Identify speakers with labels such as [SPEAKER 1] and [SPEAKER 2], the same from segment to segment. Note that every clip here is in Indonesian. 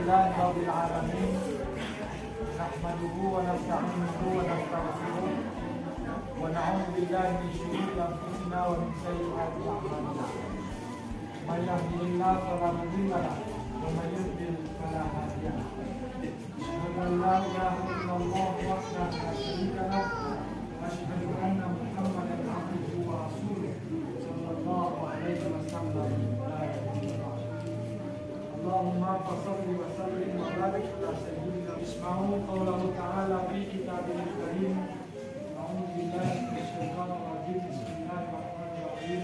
[SPEAKER 1] Alhamdulillahi Rabbil Alamin. Nahmaduhu wa nasta'inuhu wa nastaghfiruh wa na'udzu billahi min shururi anfusina wa min sayyiati a'malina. May yahdihillahu fala mudilla lahu wa may yudlil fala hadiya lahu. Asyhadu an la ilaha illallah wahdahu la syarika lahu wa asyhadu anna Muhammadan abduhu wa rasuluh sallallahu alaihi wasallam. Allahumma fassalli wa sallim wa barik ala sayyidina isma'u qawlahu ta'ala fi kitabil karim. A'udzu billahi minasyaitonir rajim. Bismillahirrahmanirrahim.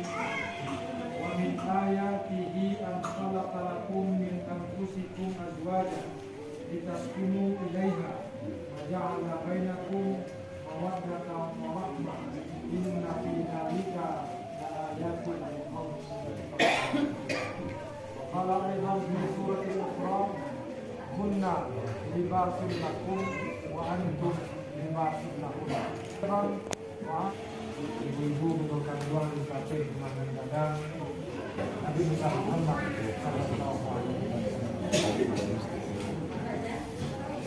[SPEAKER 1] Wa min ayatihi an khalaqa lakum min anfusikum azwajan litaskunu ilaiha wa ja'ala bainakum mawaddatan wa rahmah. Inna fi dzalika laayatin liqaumin. Qala aydan min suratil Iqra, kunna libasun lakum wa antum libasun lahum. Ibu-ibu menurunkan uang di kafe di mana kadang Nabi Muhammad sallallahu alaihi wasallam.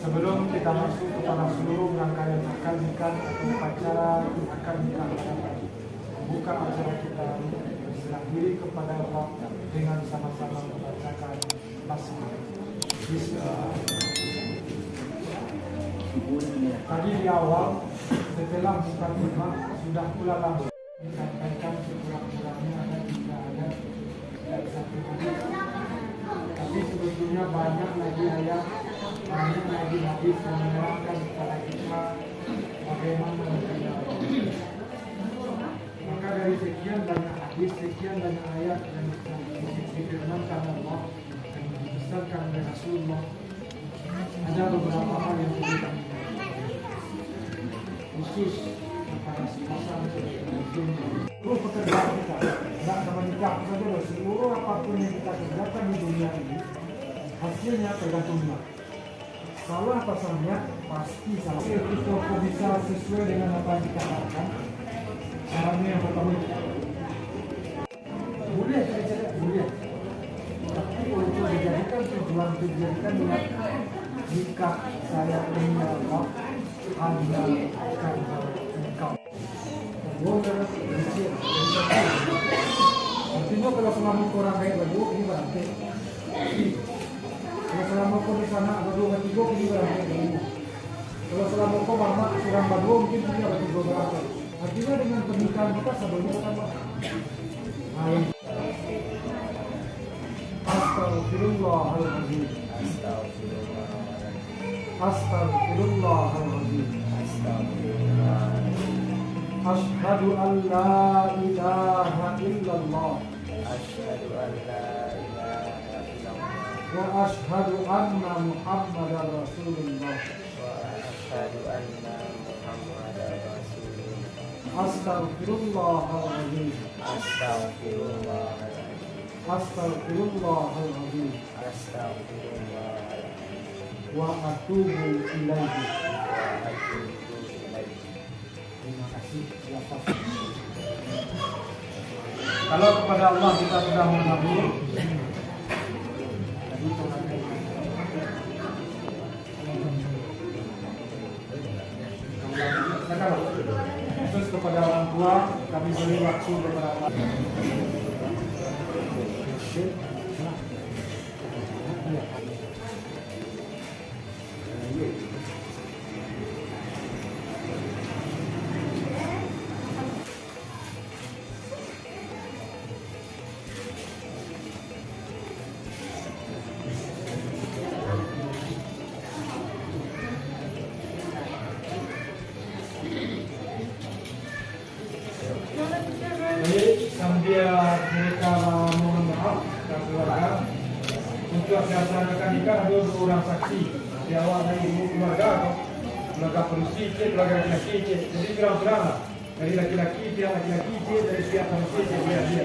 [SPEAKER 1] Sebelum kita masuk kepada seluruh rangkaian akad nikah atau upacara akad nikah, buka acara kita berserah diri kepada Allah dengan sama-sama membacakan basmalah. Tadi di awal setelah buka rumah sudah pula lalu disampaikan sekurang-kurangnya ada 3 ayat dan 1 hadis. Tapi sebetulnya banyak lagi ayat, banyak lagi hadis yang menerangkan kepada kita bagaimana menjaga. Maka dari sekian banyak hadis, sekian banyak ayat yang difirmankan Allah dan dibesarkan oleh Rasulullah, ada beberapa hal yang perlu kami khusus kepada sepasang seluruh pekerjaan kita, tidak sama nikah saja, seluruh apapun yang kita kerjakan di dunia ini hasilnya tergantung niat. Salah pasangnya pasti salah. Kita bisa sesuai dengan apa yang kita lakukan. Caranya yang pertama boleh saya boleh, tapi untuk dijadikan tujuan dengan nikah saya ini Allah hanya karena engkau. Artinya kalau selama orang kayak berdua ini berarti. Kalau selama kau di sana berdua ketiga ini berarti. Kalau selama kau mama kurang berdua mungkin punya ketiga berarti. Artinya dengan pernikahan kita sebelumnya sama. Astaghfirullahaladzim. Astaghfirullahaladzim. Asyhadu an la ilaha illallah.
[SPEAKER 2] Asyhadu an la ilaha illallah.
[SPEAKER 1] Wa asyhadu anna Muhammadar Rasulullah.
[SPEAKER 2] Wa asyhadu anna Muhammadar Rasulullah.
[SPEAKER 1] Astaghfirullahaladzim.
[SPEAKER 2] Astaghfirullahaladzim.
[SPEAKER 1] Astaghfirullahaladzim.
[SPEAKER 2] Astaghfirullahaladzim.
[SPEAKER 1] Wa atubu ilaihi.
[SPEAKER 2] Wa atubu ilaihi.
[SPEAKER 1] Terima kasih. Kalau kepada Allah kita sudah mengabul, khusus kepada orang tua kami beri waktu beberapa. Sambil mereka mohon maaf dan keluarga untuk melaksanakan nikah ada 2 orang saksi di awal dari ibu keluarga atau keluarga polisi, keluarga laki-laki, jadi terang-terang lah dari laki-laki, pihak laki-laki, dari pihak polisi, dia.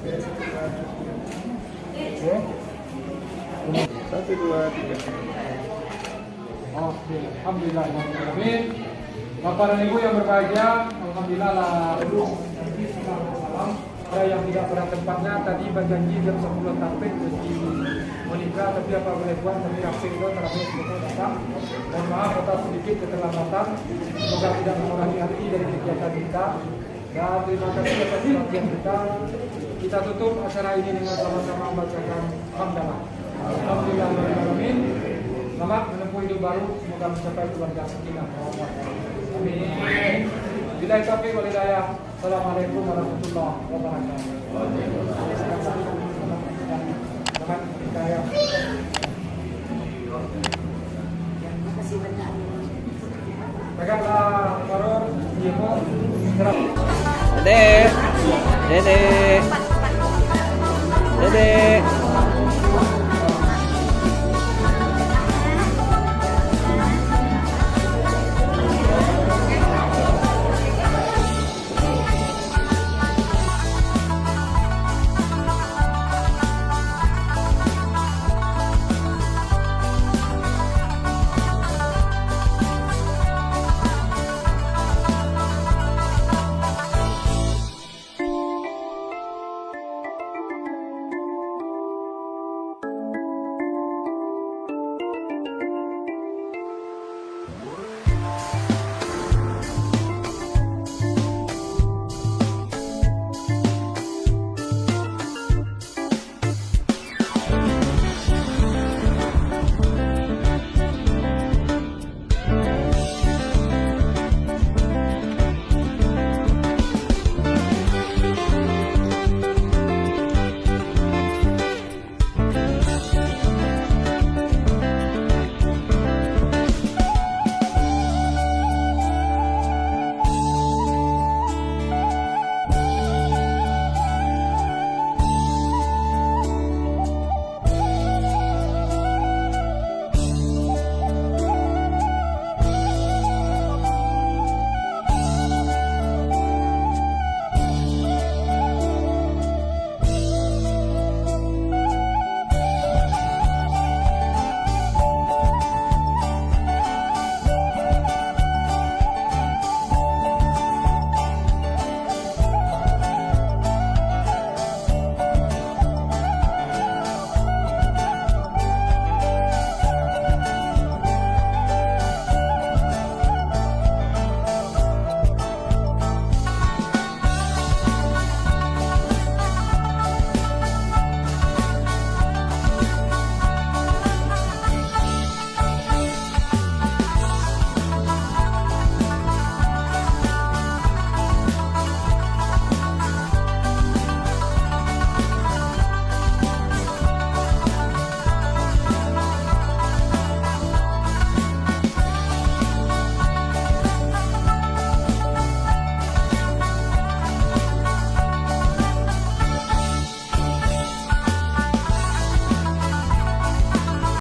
[SPEAKER 1] Oke.
[SPEAKER 3] 1, 2, 3.
[SPEAKER 1] Oke, alhamdulillah. Amin. Bapak dan Ibu yang berbahagia, alhamdulillah lah belum nanti sekarang malam. Saya yang tidak pada tempatnya tadi berjanji jam 10 tampil di Monika, tapi apa boleh buat tapi rapi itu terakhir kita datang. Mohon maaf atas sedikit keterlambatan. Semoga tidak mengurangi arti dari kegiatan kita. Dan terima kasih atas perhatian kita. Kita tutup acara ini dengan sama-sama membacakan hamdalah. Alhamdulillah, alamin. Selamat menempuh hidup baru. Semoga mencapai keluarga sakinah. Amin. Bila taufiq wal hidayah. Assalamualaikum warahmatullahi wabarakatuh. Selamat hidayah. Tegaklah Farur, Yemo, serap.
[SPEAKER 2] Dede. Dede. Dede.